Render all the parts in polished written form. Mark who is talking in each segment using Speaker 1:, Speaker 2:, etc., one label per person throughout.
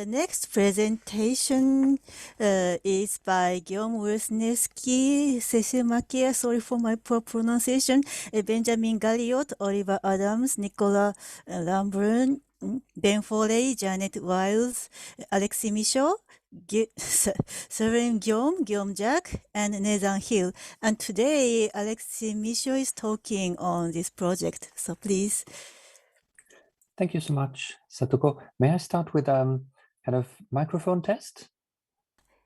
Speaker 1: next presentation is by Guillaume, Wisniewski, Cécile Macaire, sorry for my poor pronunciation, Benjamin Galliot, Oliver Adams, Nicolas Lambourne, Ben Foley, Janet Wiles, Alexis Michaud, Séverine Guillaume Jacques, and Nathan Hill. And today, Alexis Michaud is talking on this project. So please.
Speaker 2: Thank you so much, Satoko. May I start with kind of microphone test?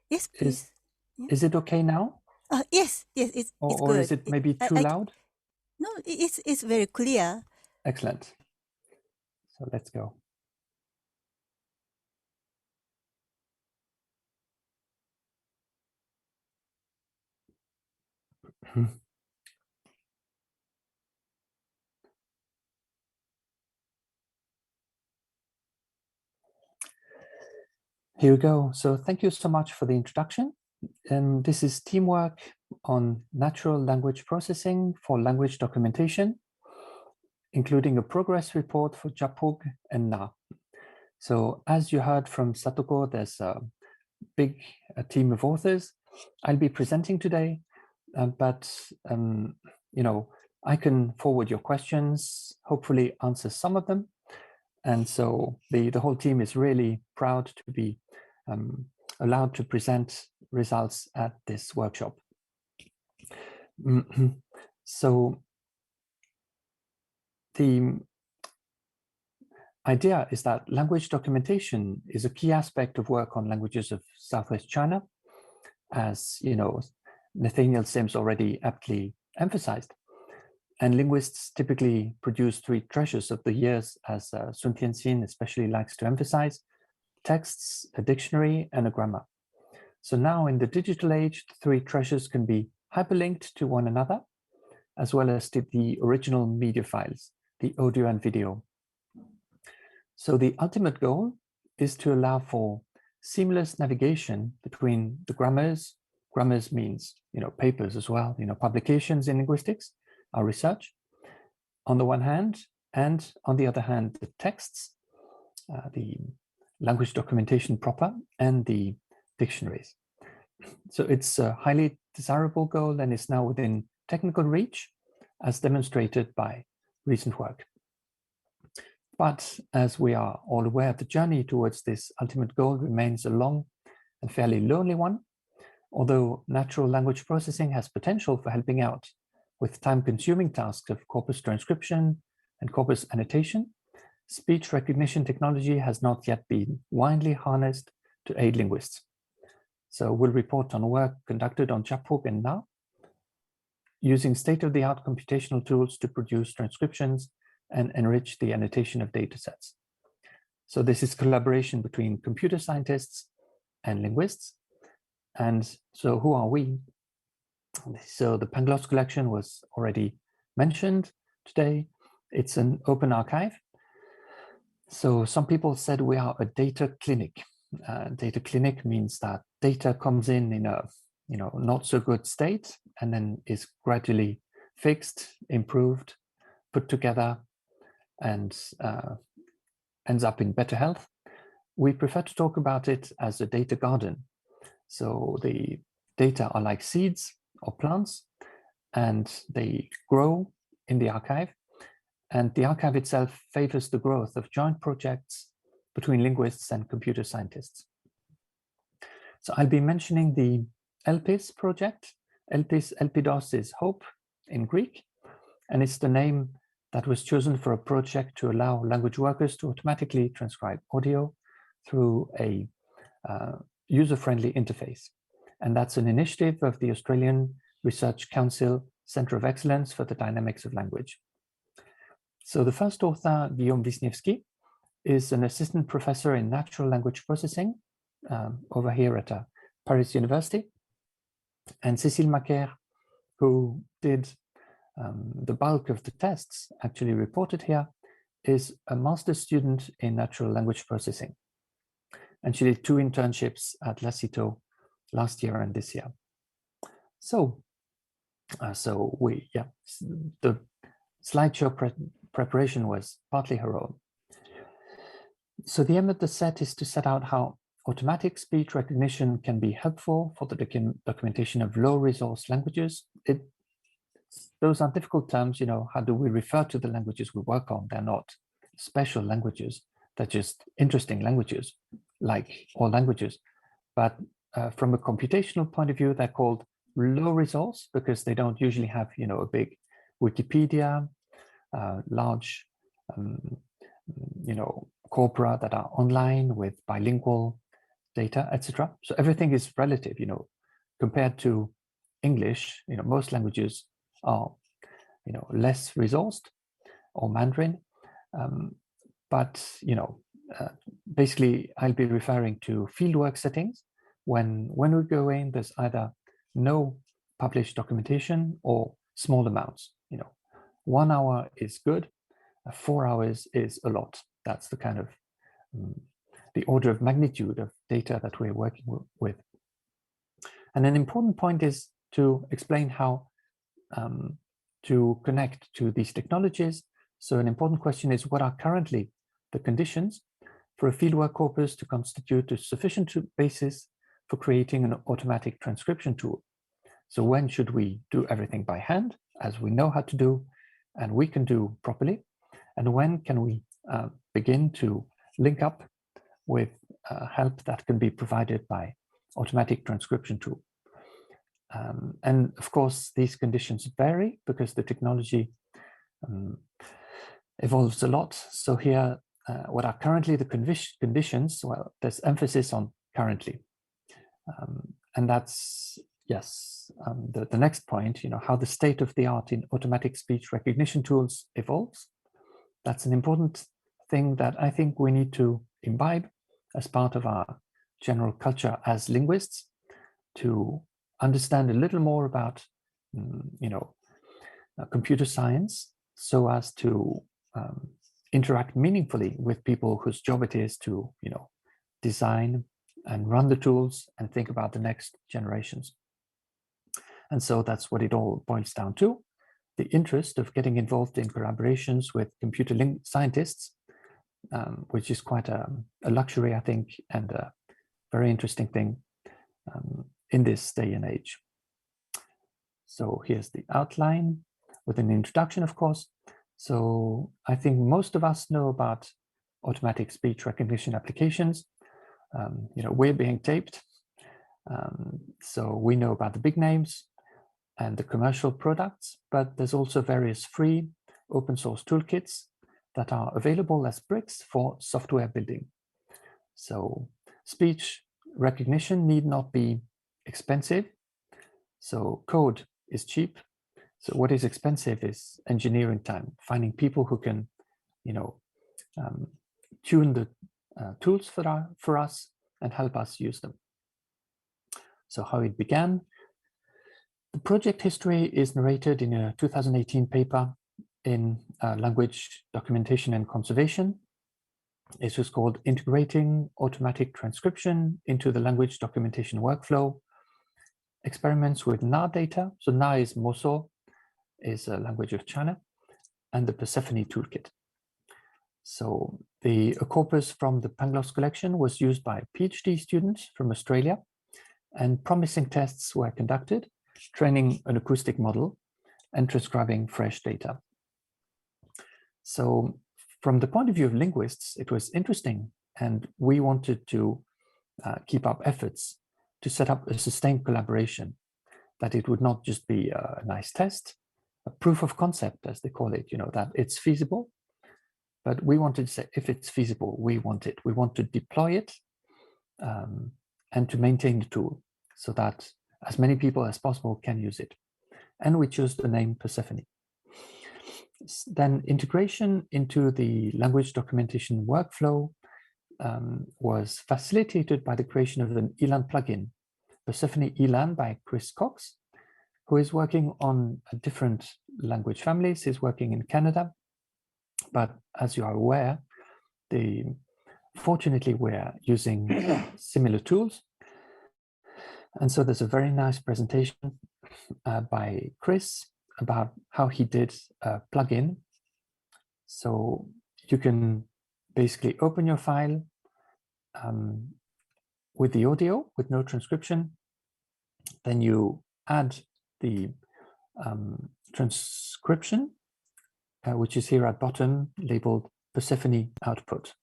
Speaker 1: Yes, please.
Speaker 2: Is it okay now?
Speaker 1: Yes, it's good.
Speaker 2: Or is it maybe too loud?
Speaker 1: No, it's very clear.
Speaker 2: Excellent. So let's go. Here we go. So thank you so much for the introduction. This is teamwork on natural language processing for language documentation, including a progress report for Japhug and Na. So as you heard from Satoko, there's a big team of authors. I'll be presenting today, but you know, I can forward your questions, hopefully answer some of them. And so the whole team is really proud to be allowed to present results at this workshop. So the idea is that language documentation is a key aspect of work on languages of Southwest China, as you know, Nathaniel Sims already aptly emphasized. And linguists typically produce three treasures of the years, as Sun Tianxin especially likes to emphasize: texts, a dictionary, and a grammar. So now in the digital age, the three treasures can be hyperlinked to one another, as well as to the original media files, the audio and video. So the ultimate goal is to allow for seamless navigation between the grammars. Grammars means, you know, papers as well, you know, publications in linguistics, our research, on the one hand, and on the other hand, the texts, the language documentation proper, and the dictionaries. So it's a highly desirable goal and is now within technical reach, as demonstrated by recent work. But as we are all aware, the journey towards this ultimate goal remains a long and fairly lonely one. Although natural language processing has potential for helping out with time-consuming tasks of corpus transcription and corpus annotation, speech recognition technology has not yet been widely harnessed to aid linguists. So we'll report on work conducted on Japhug and Na, using state-of-the-art computational tools to produce transcriptions and enrich the annotation of datasets. So this is collaboration between computer scientists and linguists. And so who are we? So the Pangloss collection was already mentioned today. It's an open archive. So some people said we are a data clinic. Data clinic means that data comes in a not so good state and then is gradually fixed, improved, put together, and ends up in better health. We prefer to talk about it as a data garden. So the data are like seeds or plants, and they grow in the archive. And the archive itself favors the growth of joint projects between linguists and computer scientists. So I'll be mentioning the ELPIS project. Elpidos is hope in Greek, and it's the name that was chosen for a project to allow language workers to automatically transcribe audio through a user-friendly interface. And that's an initiative of the Australian Research Council Centre of Excellence for the Dynamics of Language. So the first author, Guillaume Wisniewski, is an assistant professor in natural language processing over here at Paris University. And Cécile Macaire, who did the bulk of the tests actually reported here, is a master's student in natural language processing. And she did 2 internships at Lascito last year and this year. So, the slideshow preparation was partly her own. So the aim of the set is to set out how automatic speech recognition can be helpful for the documentation of low-resource languages. Those are difficult terms, you know, how do we refer to the languages we work on? They're not special languages, they're just interesting languages, like all languages. But from a computational point of view, they're called low resource because they don't usually have, you know, a big Wikipedia, large, you know, corpora that are online with bilingual data, etc. So everything is relative, you know, compared to English, you know, most languages are, you know, less resourced, or Mandarin. But, you know, basically I'll be referring to fieldwork settings. When we go in, there's either no published documentation or small amounts, you know, 1 hour is good, 4 hours is a lot. That's the kind of the order of magnitude of data that we're working with. And an important point is to explain how to connect to these technologies. So an important question is, what are currently the conditions for a fieldwork corpus to constitute a sufficient basis for creating an automatic transcription tool? So when should we do everything by hand, as we know how to do, and we can do properly? And when can we begin to link up with help that can be provided by automatic transcription tool? And of course, these conditions vary because the technology evolves a lot. So here, what are currently the conditions? Well, there's emphasis on currently. And that's, yes, the next point, you know, how the state of the art in automatic speech recognition tools evolves. That's an important thing that I think we need to imbibe as part of our general culture as linguists, to understand a little more about, you know, computer science, so as to interact meaningfully with people whose job it is to, you know, design and run the tools and think about the next generations. And so that's what it all boils down to. The interest of getting involved in collaborations with computer scientists, which is quite a luxury, I think, and a very interesting thing in this day and age. So here's the outline with an introduction, of course. So I think most of us know about automatic speech recognition applications. You know, we're being taped. So we know about the big names and the commercial products, but there's also various free open source toolkits that are available as bricks for software building. So speech recognition need not be expensive. So code is cheap. So what is expensive is engineering time, finding people who can, you know, tune the tools for us and help us use them. So how it began. The project history is narrated in a 2018 paper in Language Documentation and Conservation. It was called Integrating Automatic Transcription into the Language Documentation Workflow, Experiments with Na data. So Na is Moso, is a language of China, and the Persephone toolkit. So the corpus from the Pangloss collection was used by PhD students from Australia, and promising tests were conducted, training an acoustic model and transcribing fresh data. So from the point of view of linguists, it was interesting, and we wanted to keep up efforts to set up a sustained collaboration, that it would not just be a nice test, a proof of concept, as they call it, you know, that it's feasible, but we wanted to say, if it's feasible, we want it. We want to deploy it and to maintain the tool so that as many people as possible can use it. And we chose the name Persephone. Then integration into the language documentation workflow was facilitated by the creation of an ELAN plugin, Persephone ELAN by Chris Cox, who is working on different language families. He's working in Canada, but as you are aware, fortunately we're using similar tools. And so there's a very nice presentation by Chris about how he did a plugin. So you can basically open your file with the audio, with no transcription. Then you add the transcription, which is here at bottom, labeled Persephone output.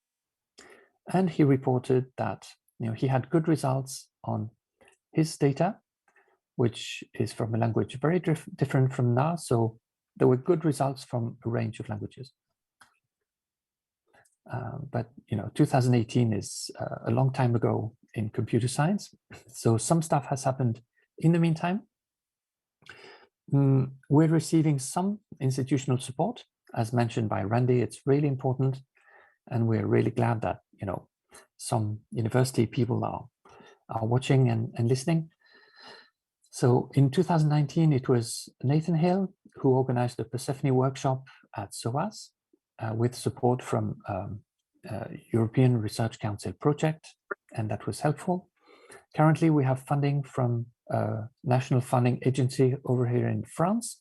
Speaker 2: And he reported that he had good results on his data, which is from a language very different from Na. So there were good results from a range of languages. But 2018 is a long time ago in computer science. So some stuff has happened in the meantime. We're receiving some institutional support, as mentioned by Randy. It's really important, and we're really glad that some university people are watching and listening. So in 2019, it was Nathan Hill who organized the Persephone workshop at SOAS with support from European Research Council project, and that was helpful. Currently, we have funding from a national funding agency over here in France,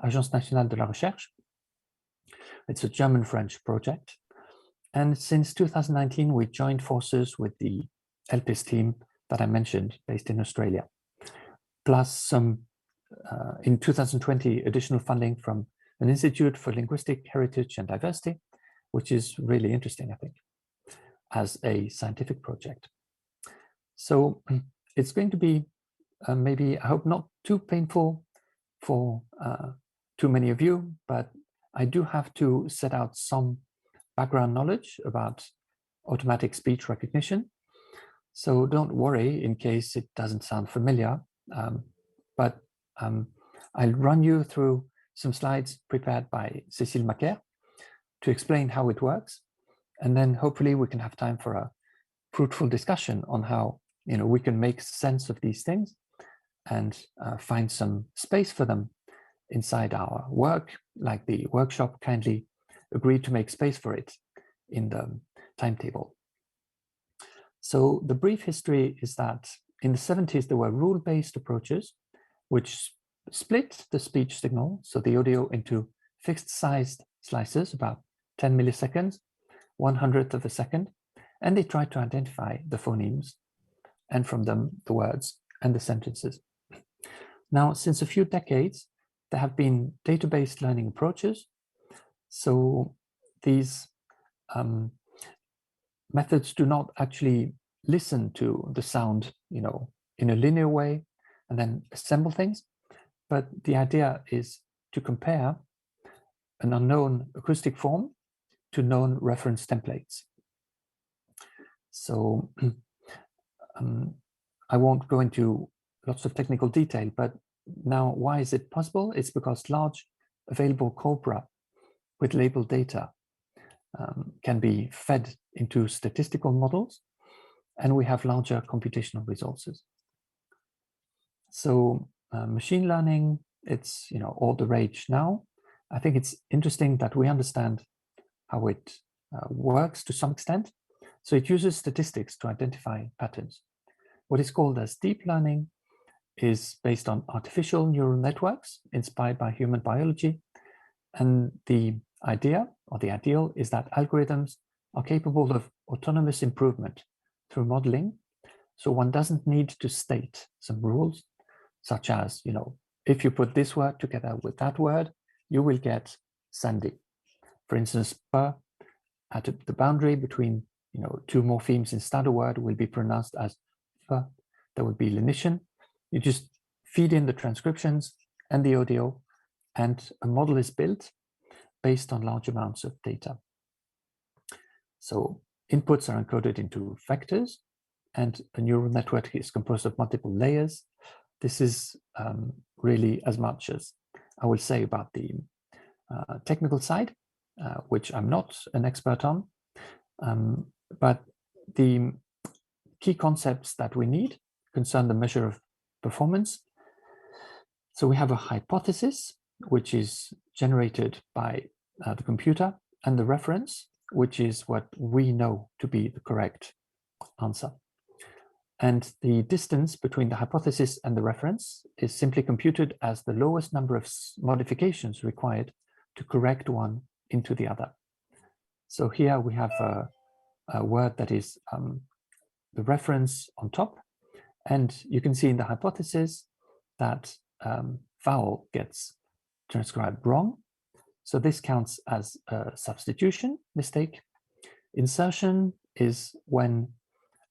Speaker 2: Agence Nationale de la Recherche. It's a German-French project. And since 2019, we joined forces with the ELPIS team that I mentioned, based in Australia, plus some, in 2020, additional funding from an Institute for Linguistic Heritage and Diversity, which is really interesting, I think, as a scientific project. So it's going to be maybe, I hope, not too painful for too many of you, but I do have to set out some background knowledge about automatic speech recognition. So don't worry in case it doesn't sound familiar, but I'll run you through some slides prepared by Cécile Macaire to explain how it works. And then hopefully we can have time for a fruitful discussion on how we can make sense of these things and find some space for them inside our work, like the workshop kindly agreed to make space for it in the timetable. So the brief history is that in the 70s, there were rule-based approaches which split the speech signal, so the audio, into fixed-sized slices, about 10 milliseconds, 1/100th of a second, and they tried to identify the phonemes and from them the words and the sentences. Now, since a few decades, there have been data-based learning approaches. So these methods do not actually listen to the sound, in a linear way and then assemble things. But the idea is to compare an unknown acoustic form to known reference templates. So I won't go into lots of technical detail, but now why is it possible? It's because large available corpora with labeled data can be fed into statistical models, and we have larger computational resources. So machine learning, it's all the rage now. I think it's interesting that we understand how it works to some extent. So it uses statistics to identify patterns. What is called as deep learning is based on artificial neural networks inspired by human biology. And the idea, or the ideal, is that algorithms are capable of autonomous improvement through modeling. So one doesn't need to state some rules, such as, if you put this word together with that word, you will get Sandy. For instance, per at the boundary between two morphemes instead of word will be pronounced as per. There will be lenition. You just feed in the transcriptions and the audio, and a model is built based on large amounts of data. So inputs are encoded into vectors, and a neural network is composed of multiple layers. This is really as much as I will say about the technical side, which I'm not an expert on, but the key concepts that we need concern the measure of performance. So we have a hypothesis, which is generated by the computer, and the reference, which is what we know to be the correct answer. And the distance between the hypothesis and the reference is simply computed as the lowest number of modifications required to correct one into the other. So here we have a word that is the reference on top, and you can see in the hypothesis that vowel gets transcribed wrong. So this counts as a substitution mistake. Insertion is when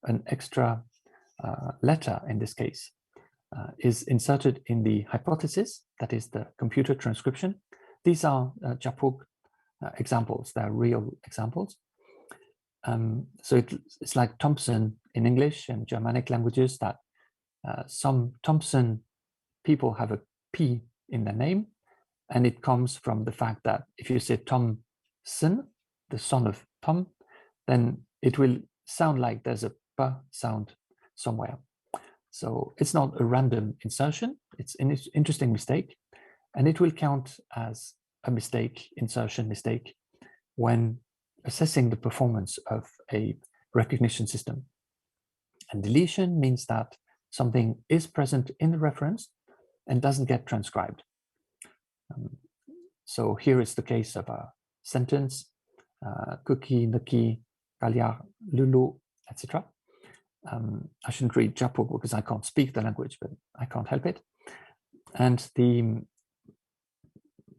Speaker 2: an extra letter, in this case, is inserted in the hypothesis, that is the computer transcription. These are Japhug examples, they're real examples. So it's like Thompson in English and Germanic languages, that some Thompson people have a P in their name, and it comes from the fact that if you say Thomson, the son of Tom, then it will sound like there's a P sound somewhere. So it's not a random insertion, it's an interesting mistake, and it will count as a mistake, insertion mistake, when assessing the performance of a recognition system. And deletion means that something is present in the reference and doesn't get transcribed. So here is the case of a sentence, cookie, nuki, Galliot, Lulu, etc. I shouldn't read Japhug because I can't speak the language, but I can't help it. And the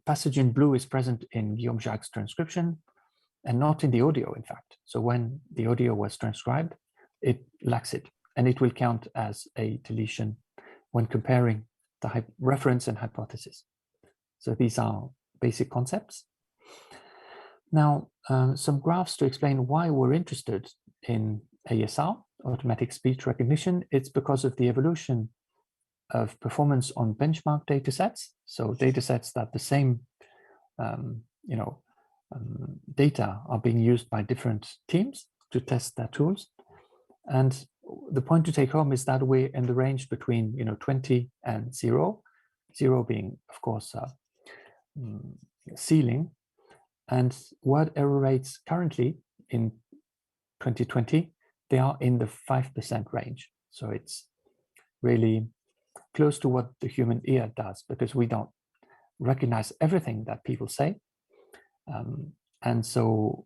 Speaker 2: passage in blue is present in Guillaume Jacques' transcription and not in the audio, in fact. So when the audio was transcribed, it lacks it, and it will count as a deletion when comparing the reference and hypothesis. So these are basic concepts. Now, some graphs to explain why we're interested in ASR, automatic speech recognition. It's because of the evolution of performance on benchmark datasets. So datasets that the same, data are being used by different teams to test their tools. And the point to take home is that we're in the range between 20 and 0, 0 being, of course, ceiling. And word error rates currently in 2020, they are in the 5% range. So it's really close to what the human ear does, because we don't recognize everything that people say. And so,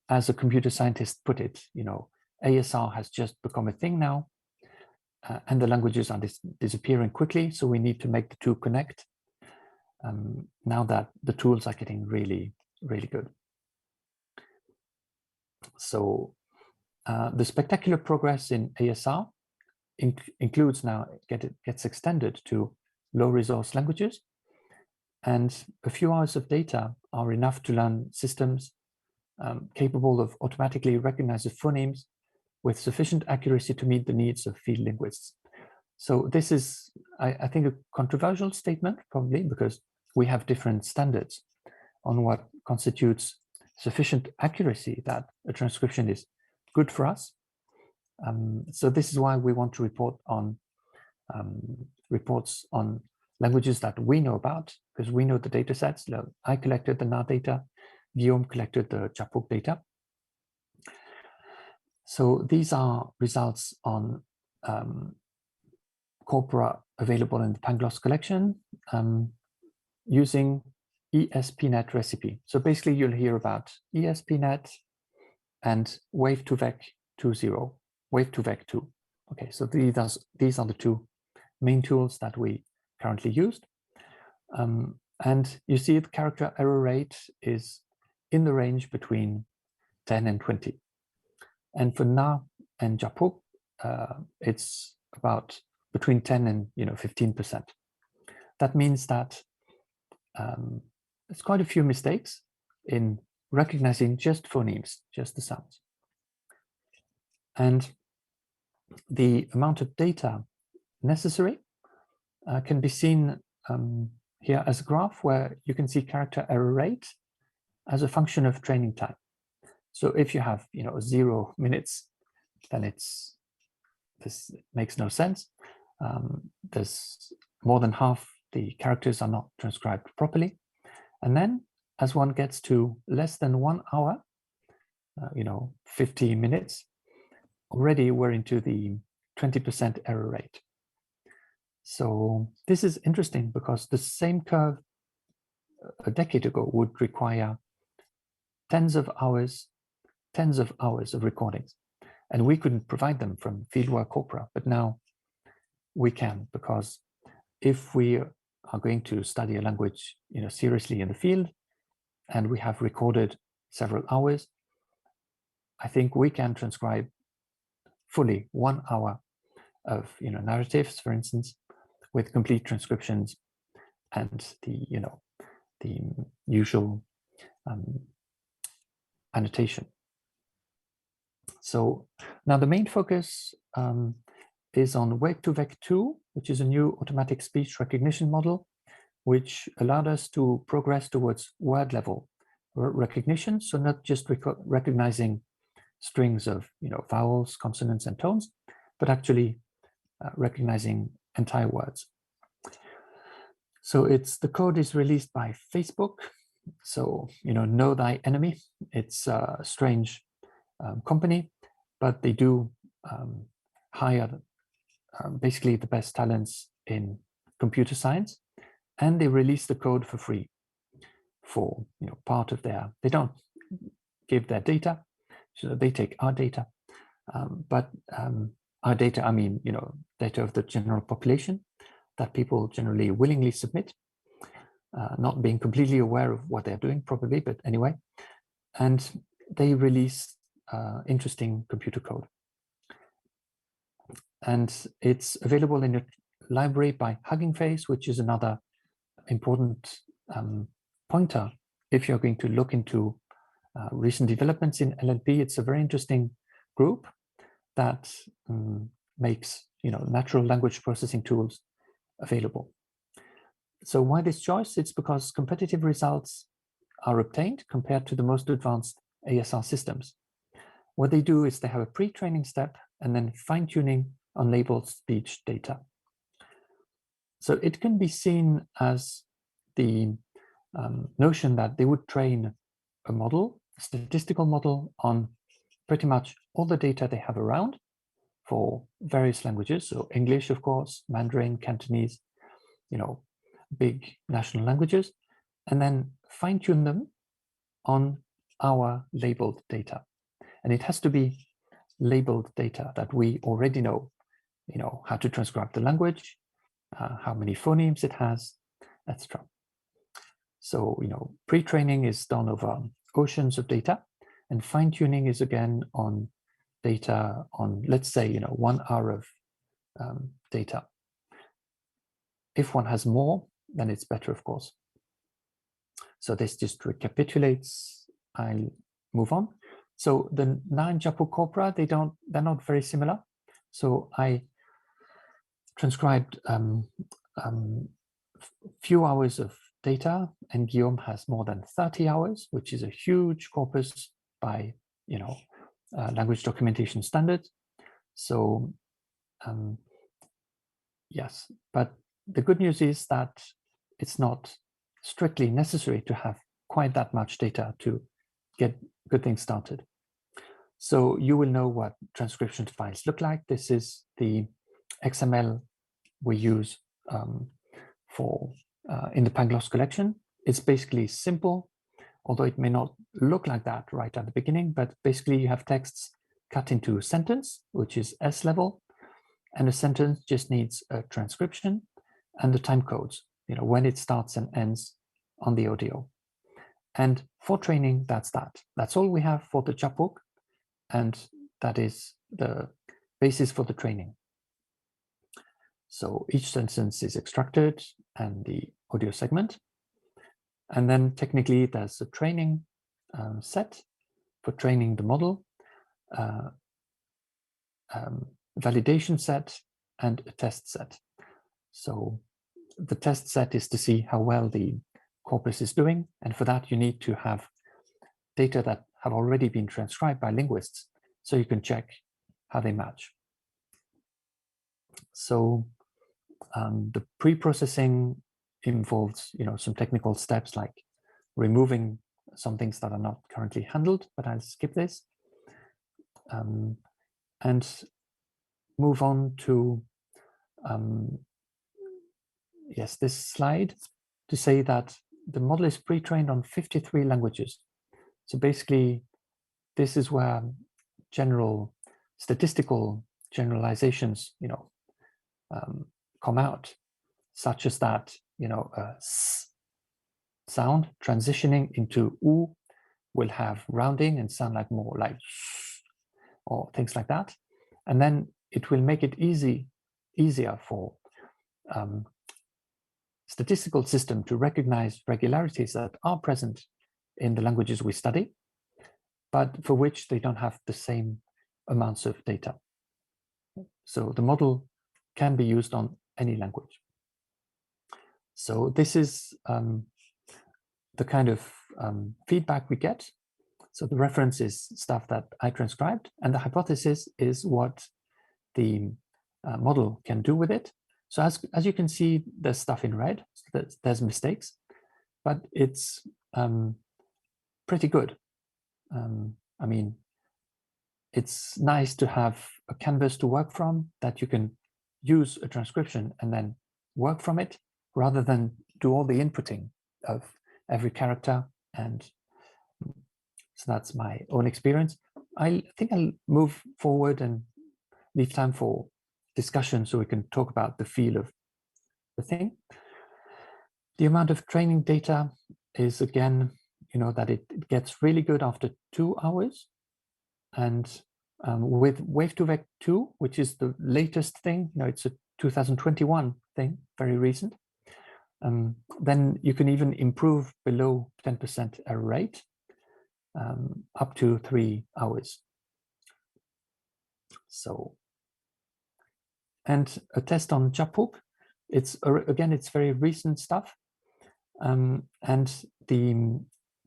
Speaker 2: as a computer scientist put it, ASR has just become a thing now, and the languages are disappearing quickly. So we need to make the two connect now that the tools are getting really, really good. So the spectacular progress in ASR includes now, gets extended to low resource languages. And a few hours of data are enough to learn systems capable of automatically recognizing phonemes with sufficient accuracy to meet the needs of field linguists. So this is, I think, a controversial statement, probably, because we have different standards on what constitutes sufficient accuracy that a transcription is good for us. So this is why we want to report on reports on languages that we know about, because we know the data sets. I collected the Na data, Guillaume collected the Japhug data. So these are results on corpora available in the Pangloss collection using ESPNet recipe. So basically you'll hear about ESPNet and Wave2Vec 2.0, Wave2Vec 2. Okay, so these are the two main tools that we currently used. And you see the character error rate is in the range between 10 and 20. And for Na and Japhug, it's about between 10 and 15%. That means that there's quite a few mistakes in recognizing just phonemes, just the sounds. And the amount of data necessary can be seen here as a graph where you can see character error rate as a function of training time. So if you have 0 minutes, then this makes no sense. There's more than half the characters are not transcribed properly. And then as one gets to less than 1 hour, 50 minutes, already we're into the 20% error rate. So this is interesting because the same curve a decade ago would require tens of hours of recordings. And we couldn't provide them from fieldwork corpora, but now we can, because if we are going to study a language, seriously in the field, and we have recorded several hours, I think we can transcribe fully 1 hour of narratives, for instance, with complete transcriptions and the usual annotation. So now the main focus is on Wake2Vec2, which is a new automatic speech recognition model, which allowed us to progress towards word level recognition. So not just recognizing strings of vowels, consonants, and tones, but actually recognizing entire words. So the code is released by Facebook. So know thy enemy. It's a strange company, but they do hire basically the best talents in computer science, and they release the code for free for part of their. They don't give their data, so they take our data, but our data, I mean data of the general population that people generally willingly submit, not being completely aware of what they're doing probably, but anyway, and they release interesting computer code. And it's available in a library by Hugging Face, which is another important pointer if you're going to look into recent developments in LLP. It's a very interesting group that makes natural language processing tools available. So why this choice? It's because competitive results are obtained compared to the most advanced ASR systems. What they do is they have a pre-training step and then fine-tuning on labeled speech data. So it can be seen as the notion that they would train a model, a statistical model, on pretty much all the data they have around for various languages. So English, of course, Mandarin, Cantonese, big national languages, and then fine-tune them on our labeled data. And it has to be labeled data that we already know, how to transcribe the language, how many phonemes it has, etc. So, pre-training is done over oceans of data, and fine-tuning is again on data on, let's say, 1 hour of data. If one has more, then it's better, of course. So this just recapitulates. I'll move on. So the Na and Japhug corpora, they're not very similar. So I transcribed few hours of data, and Guillaume has more than 30 hours, which is a huge corpus by language documentation standards. So yes, but the good news is that it's not strictly necessary to have quite that much data to get good things started. So you will know what transcription files look like. This is the XML we use for in the Pangloss collection. It's basically simple, although it may not look like that right at the beginning, but basically you have texts cut into a sentence, which is S level, and a sentence just needs a transcription and the time codes, when it starts and ends on the audio. And for training, that's that. That's all we have for the Japhug, and that is the basis for the training. So each sentence is extracted and the audio segment. And then technically there's a training set for training the model, validation set, and a test set. So the test set is to see how well the corpus is doing. And for that, you need to have data that have already been transcribed by linguists, so you can check how they match. So the pre-processing involves, some technical steps like removing some things that are not currently handled, but I'll skip this and move on to yes, this slide to say that the model is pre-trained on 53 languages. So basically, this is where general statistical generalizations, come out, such as that, a s sound transitioning into u will have rounding and sound like more like sh, or things like that. And then it will make it easier for statistical system to recognize regularities that are present in the languages we study, but for which they don't have the same amounts of data. So the model can be used on any language. So this is the kind of feedback we get. So the reference is stuff that I transcribed, and the hypothesis is what the model can do with it. So as you can see, there's stuff in red, so there's mistakes, but it's pretty good. I mean, it's nice to have a canvas to work from that you can use a transcription and then work from it, rather than do all the inputting of every character. And so that's my own experience. I think I'll move forward and leave time for discussion so we can talk about the feel of the thing. The amount of training data is, again, that it gets really good after 2 hours. And with Wave2Vec 2, which is the latest thing, it's a 2021 thing, very recent, then you can even improve below 10% error rate, up to 3 hours. So, and a test on Japhug, it's very recent stuff. And the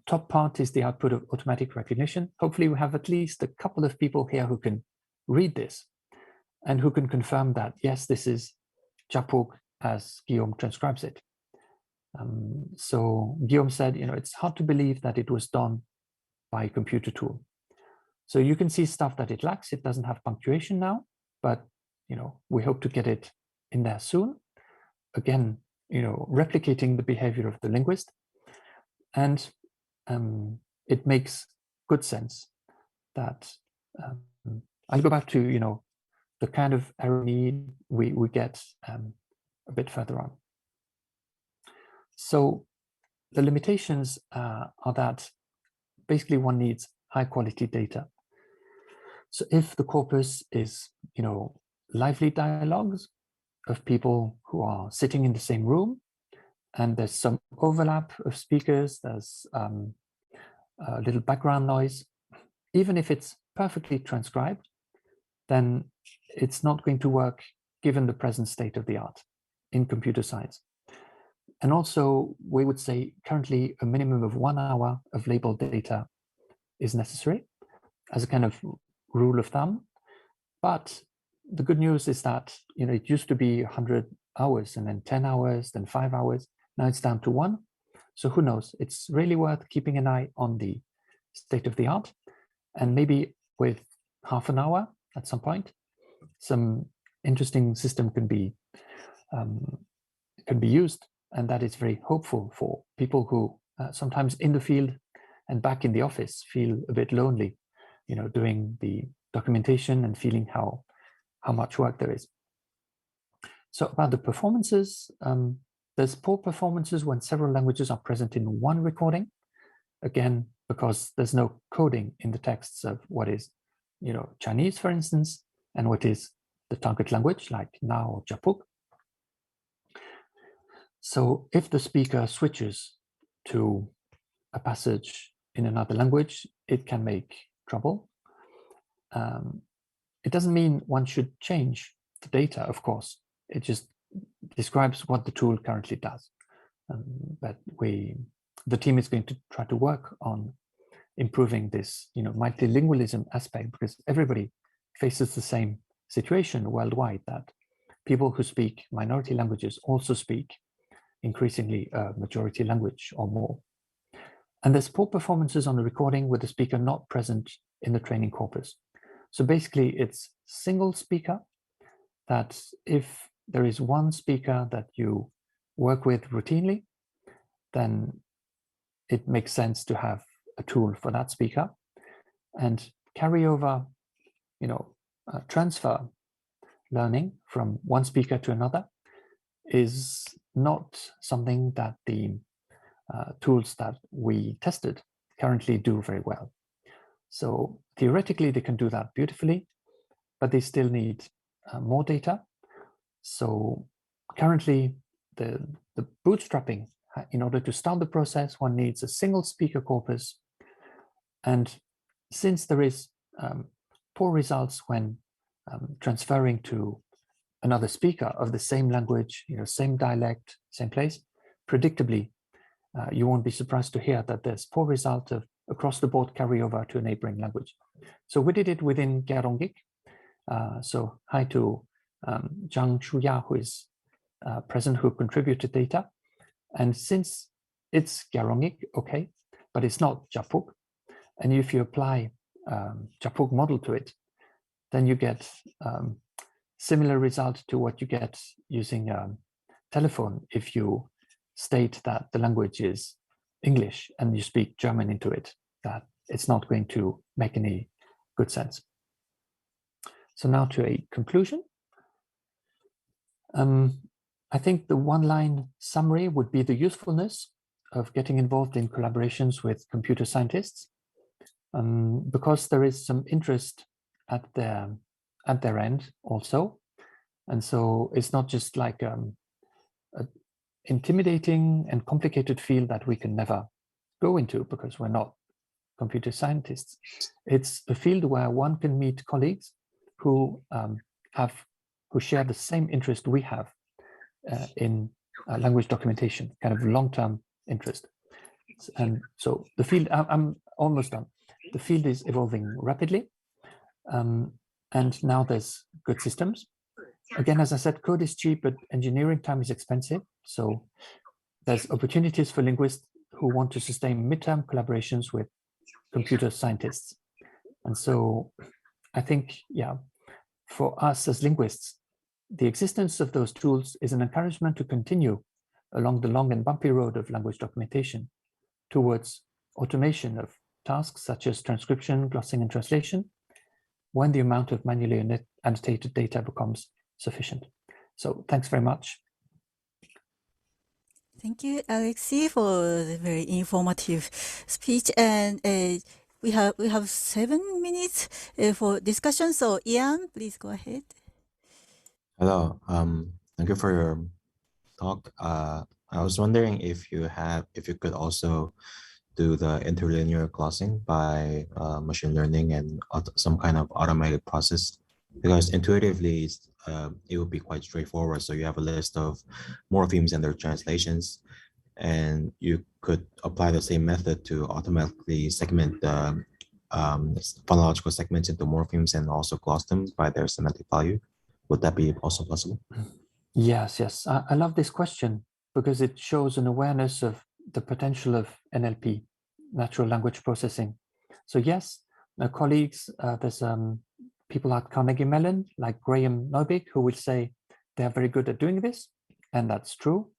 Speaker 2: top part is the output of automatic recognition. Hopefully we have at least a couple of people here who can read this and who can confirm that, yes, this is Japhug as Guillaume transcribes it. So Guillaume said, it's hard to believe that it was done by a computer tool. So you can see stuff that it lacks. It doesn't have punctuation now, but we hope to get it in there soon. Again, replicating the behavior of the linguist. And it makes good sense that I'll go back to the kind of error need we get a bit further on. So the limitations are that basically one needs high quality data. So if the corpus is lively dialogues of people who are sitting in the same room, and there's some overlap of speakers, there's a little background noise, even if it's perfectly transcribed, then it's not going to work given the present state of the art in computer science. And also, we would say currently a minimum of 1 hour of labeled data is necessary as a kind of rule of thumb. But the good news is that it used to be 100 hours and then 10 hours, then 5 hours. Now it's down to 1. So who knows? It's really worth keeping an eye on the state of the art, and maybe with half an hour at some point, some interesting system can be used, and that is very hopeful for people who sometimes in the field and back in the office feel a bit lonely, doing the documentation and feeling how much work there is. So about the performances, there's poor performances when several languages are present in one recording. Again, because there's no coding in the texts of what is, Chinese, for instance, and what is the target language like Na or Japhug. So if the speaker switches to a passage in another language, it can make trouble. It doesn't mean one should change the data, of course. It just describes what the tool currently does. But the team is going to try to work on improving this, multilingualism aspect, because everybody faces the same situation worldwide, that people who speak minority languages also speak increasingly a majority language or more. And there's poor performances on the recording with the speaker not present in the training corpus. So basically it's single speaker, that if there is one speaker that you work with routinely, then it makes sense to have a tool for that speaker, and carry over, transfer learning from one speaker to another is not something that the tools that we tested currently do very well. So theoretically, they can do that beautifully, but they still need more data. So currently, the bootstrapping, in order to start the process, one needs a single speaker corpus. And since there is poor results when transferring to another speaker of the same language, same dialect, same place, predictably, you won't be surprised to hear that there's poor result of across the board carryover to a neighboring language. So we did it within Gerongik. So hi to Zhang Chuya, who is present, who contributed data. And since it's Gerongik, okay, but it's not Japhug. And if you apply Japhug model to it, then you get similar result to what you get using telephone if you state that the language is English and you speak German into it, that it's not going to make any good sense. So now to a conclusion. I think the one-line summary would be the usefulness of getting involved in collaborations with computer scientists, because there is some interest at their end also. And so it's not just like an intimidating and complicated field that we can never go into because we're not computer scientists. It's a field where one can meet colleagues who share the same interest we have in language documentation, kind of long-term interest. And so the field, I'm almost done. The field is evolving rapidly. And now there's good systems. Again, as I said, code is cheap, but engineering time is expensive. So there's opportunities for linguists who want to sustain midterm collaborations with computer scientists. And so I think, yeah, for us as linguists, the existence of those tools is an encouragement to continue along the long and bumpy road of language documentation towards automation of tasks such as transcription, glossing, and translation, when the amount of manually annotated data becomes sufficient. So thanks very much.
Speaker 1: Thank you, Alexis, for the very informative speech. And we have 7 minutes for discussion. So Ian, please go ahead.
Speaker 3: Hello. Thank you for your talk. I was wondering if you could also do the interlinear glossing by machine learning and some kind of automated process, because intuitively it would be quite straightforward. So you have a list of morphemes and their translations, and you could apply the same method to automatically segment the phonological segments into morphemes and also gloss them by their semantic value. Would that be also possible?
Speaker 2: Yes. I love this question because it shows an awareness of the potential of NLP, natural language processing. So yes, my colleagues, there's people at Carnegie Mellon, like Graham Novick, who will say they're very good at doing this, and that's true.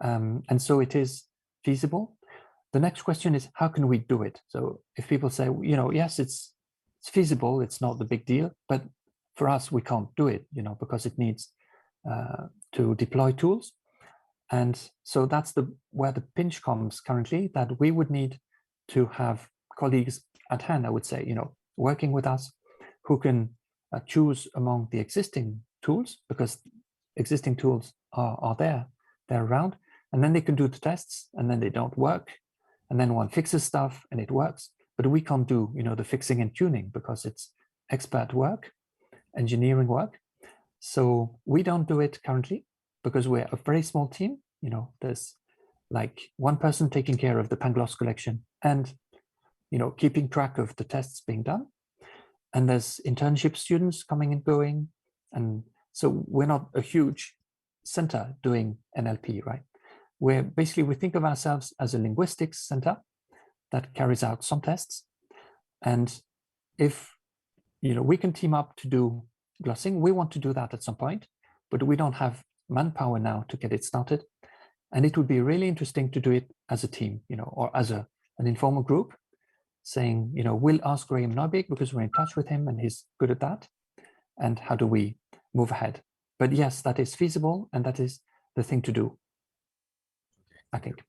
Speaker 2: And so it is feasible. The next question is, how can we do it? So if people say, yes, it's feasible, it's not the big deal, but for us, we can't do it, because it needs to deploy tools. And so that's where the pinch comes currently, that we would need to have colleagues at hand, I would say, working with us, who can choose among the existing tools, because existing tools are there, they're around, and then they can do the tests, and then they don't work, and then one fixes stuff and it works, but we can't do, the fixing and tuning because it's expert work, engineering work. So we don't do it currently because we're a very small team. There's like one person taking care of the Pangloss collection and, keeping track of the tests being done. And there's internship students coming and going. And so we're not a huge center doing NLP, right? We think of ourselves as a linguistics center that carries out some tests. And if, we can team up to do glossing, we want to do that at some point, but we don't have manpower now to get it started. And it would be really interesting to do it as a team, or as an informal group, saying, we'll ask Graham Norbig because we're in touch with him and he's good at that. And how do we move ahead? But yes, that is feasible and that is the thing to do, I think.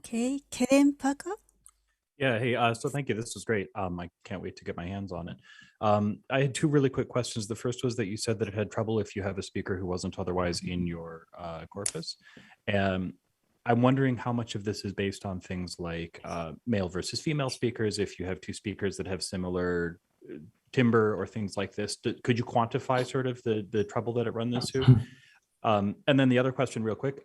Speaker 1: Okay, Karen Parker.
Speaker 4: Yeah, hey, so thank you. This was great. I can't wait to get my hands on it. I had two really quick questions. The first was that you said that it had trouble if you have a speaker who wasn't otherwise in your corpus. I'm wondering how much of this is based on things like male versus female speakers, if you have two speakers that have similar timbre or things like this. Could you quantify sort of the trouble that it runs into? And then the other question real quick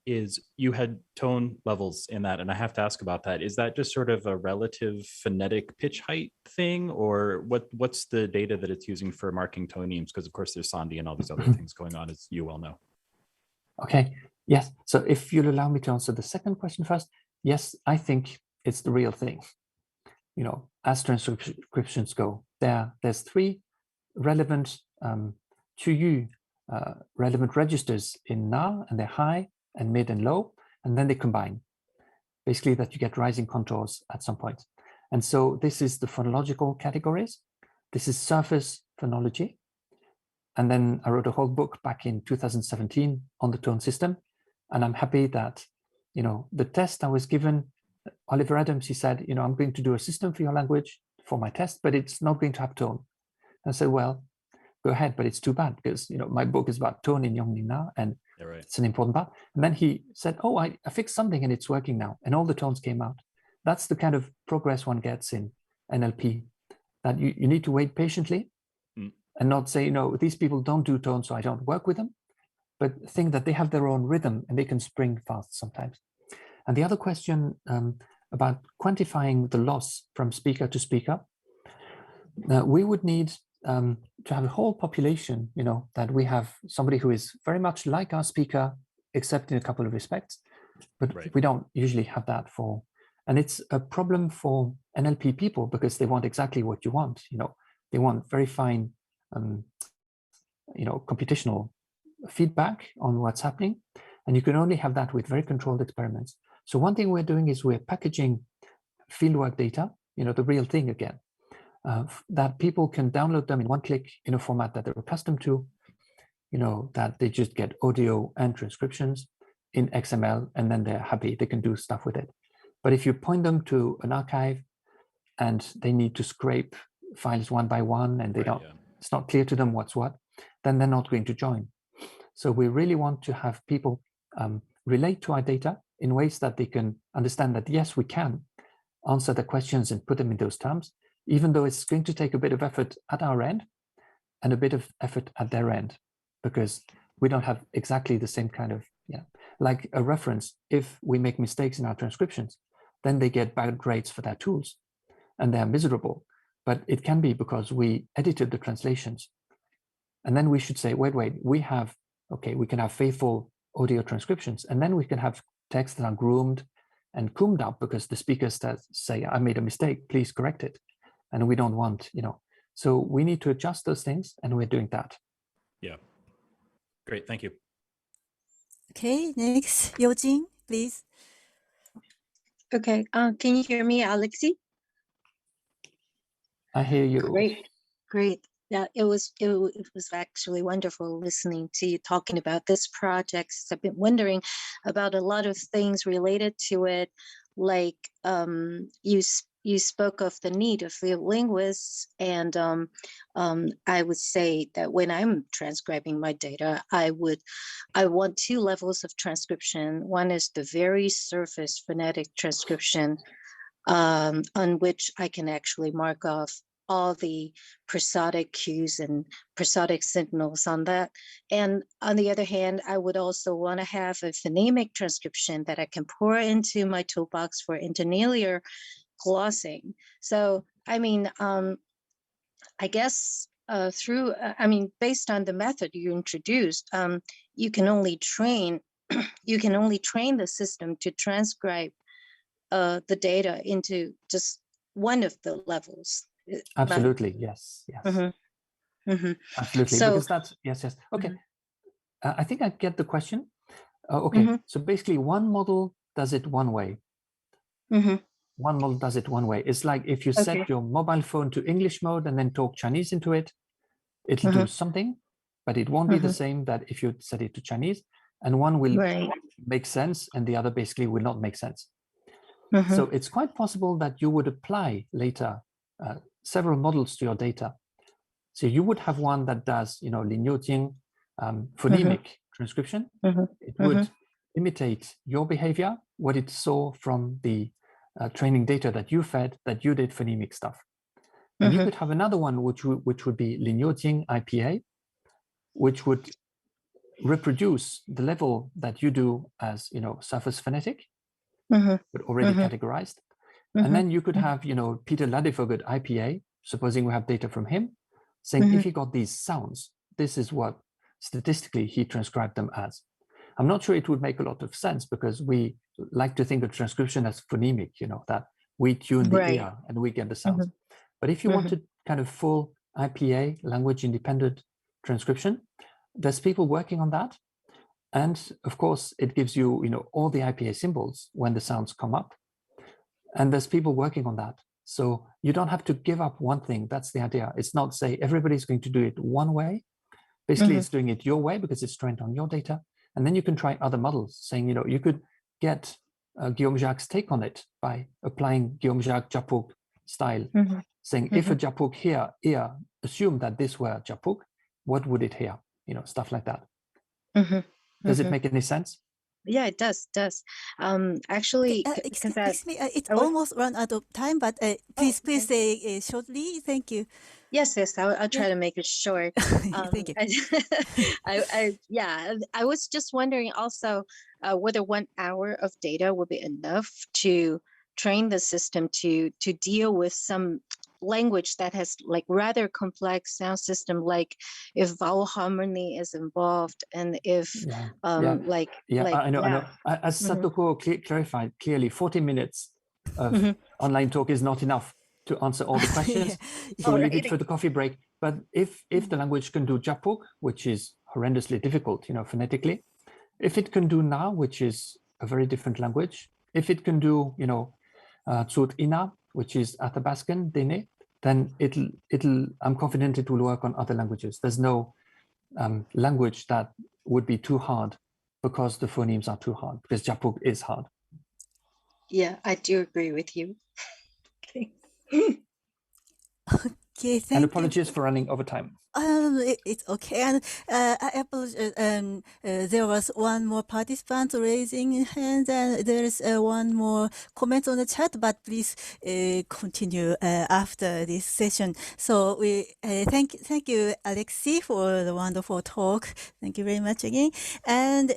Speaker 4: is you had tone levels in that, and I have to ask about that. Is that just sort of a relative phonetic pitch height thing, or what's the data that it's using for marking tonemes? Because of course there's Sandi and all these other things going on, as you well know.
Speaker 2: Okay, yes. So if you'll allow me to answer the second question first, yes, I think it's the real thing. As transcriptions go, there's three relevant to you relevant registers in Na, and they're high and mid and low, and then they combine. Basically that you get rising contours at some point. And so this is the phonological categories. This is surface phonology. And then I wrote a whole book back in 2017 on the tone system. And I'm happy that, the test I was given, Oliver Adams, he said, I'm going to do a system for your language for my test, but it's not going to have tone. I said, well, go ahead, but it's too bad because my book is about tone in Yongni Na, and it's an important part. And then he said, oh, I fixed something and it's working now, and all the tones came out. That's the kind of progress one gets in NLP, that you need to wait patiently and not say, these people don't do tone, so I don't work with them, but think that they have their own rhythm and they can spring fast sometimes. And the other question about quantifying the loss from speaker to speaker, we would need to have a whole population, that we have somebody who is very much like our speaker, except in a couple of respects, but we don't usually have that for, and it's a problem for NLP people because they want exactly what you want. They want very fine, computational feedback on what's happening, and you can only have that with very controlled experiments. So one thing we're doing is we're packaging fieldwork data, the real thing again, that people can download them in one click in a format that they're accustomed to, that they just get audio and transcriptions in XML, and then they're happy, they can do stuff with it. But if you point them to an archive and they need to scrape files one by one and they it's not clear to them what's what, then they're not going to join. So we really want to have people relate to our data in ways that they can understand that, yes, we can answer the questions and put them in those terms, even though it's going to take a bit of effort at our end and a bit of effort at their end, because we don't have exactly the same kind of, like a reference. If we make mistakes in our transcriptions, then they get bad grades for their tools and they're miserable. But it can be because we edited the translations. And then we should say, wait, we can have faithful audio transcriptions, and then we can have texts that are groomed and coomed up because the speakers say, I made a mistake, please correct it. And we don't want, so we need to adjust those things, and we're doing that.
Speaker 4: Yeah. Great, thank you.
Speaker 1: Okay, next, Yojin, please.
Speaker 5: Okay, can you hear me, Alexis?
Speaker 2: I hear you.
Speaker 5: Great. Yeah, it was actually wonderful listening to you talking about this project. I've been wondering about a lot of things related to it, like you spoke of the need of the linguists, and I would say that when I'm transcribing my data, I want two levels of transcription. One is the very surface phonetic transcription, on which I can actually mark off all the prosodic cues and prosodic signals on that. And on the other hand, I would also want to have a phonemic transcription that I can pour into my toolbox for interlinear glossing. So, I mean, I guess based on the method you introduced, you can only train the system to transcribe the data into just one of the levels.
Speaker 2: Absolutely, yes.
Speaker 5: Mm-hmm. Mm-hmm.
Speaker 2: Absolutely,
Speaker 5: so,
Speaker 2: because that's, yes. Okay,
Speaker 5: mm-hmm.
Speaker 2: I think I get the question. Okay,
Speaker 5: mm-hmm.
Speaker 2: so basically one model does it one way.
Speaker 5: Mm-hmm.
Speaker 2: one model does it one way. It's like if you set your mobile phone to English mode and then talk Chinese into it, it'll do something, but it won't be the same that if you set it to Chinese, and one will make sense and the other basically will not make sense. So it's quite possible that you would apply later several models to your data. So you would have one that does, you know, Linyojing phonemic transcription. It would imitate your behavior, what it saw from the training data that you fed, that you did phonemic stuff. And you could have another one which would be Linyojing IPA, which would reproduce the level that you do as, you know, surface phonetic, but already categorized. And then you could have, you know, Peter Ladefoged IPA, supposing we have data from him, saying if he got these sounds, this is what statistically he transcribed them as. I'm not sure it would make a lot of sense because we like to think of transcription as phonemic, you know, that we tune the ear and we get the sounds. But if you wanted kind of full IPA, language independent transcription, there's people working on that. And of course, it gives you, you know, all the IPA symbols when the sounds come up. And there's people working on that. So you don't have to give up one thing. That's the idea. It's not say everybody's going to do it one way. Basically, it's doing it your way because it's trained on your data. And then you can try other models saying, you know, you could get Guillaume Jacques' take on it by applying Guillaume Jacques Japhug style, saying if a Japhug here assume that this were Japhug, what would it hear? You know, stuff like that. Does it make any sense?
Speaker 5: Yeah, it does. Actually,
Speaker 1: excuse me, it's almost run out of time, but please say shortly. Thank you.
Speaker 5: Yes, I'll try to make it short.
Speaker 1: Thank you.
Speaker 5: I was just wondering also whether 1 hour of data would be enough to train the system to deal with some language that has like rather complex sound system, like if vowel harmony is involved and if
Speaker 2: I know. As Satoko clarified clearly, 40 minutes of online talk is not enough to answer all the questions. So we'll leave it for the coffee break. But if the language can do Japhug, which is horrendously difficult, you know, phonetically, if it can do Na, which is a very different language, if it can do, you know, Tsut Ina, which is Athabaskan, Dene, then I'm confident it will work on other languages. There's no language that would be too hard because the phonemes are too hard, because Japhug is hard.
Speaker 5: Yeah, I do agree with you.
Speaker 1: Okay, thank
Speaker 2: and apologies for running over time.
Speaker 1: It's okay. And I apologize. There was one more participant raising hand, and there's one more comment on the chat. But please continue after this session. So we thank you, Alexis, for the wonderful talk. Thank you very much again. And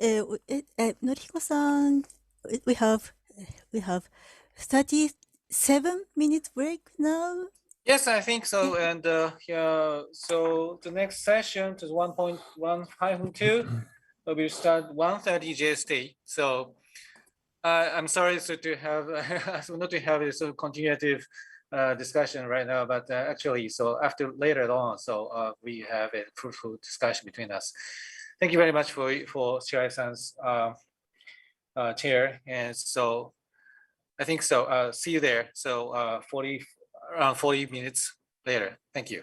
Speaker 1: Noriko-san, we have 37 minutes break now.
Speaker 6: Yes, I think so. And so the next session is 1.152. We'll start 1:30 JST. So I'm sorry to have not to have this continuative discussion right now, but actually, so after later on, so we have a fruitful discussion between us. Thank you very much for Shirai-san's chair. And so I think so. See you there. So around 40 minutes later. Thank you.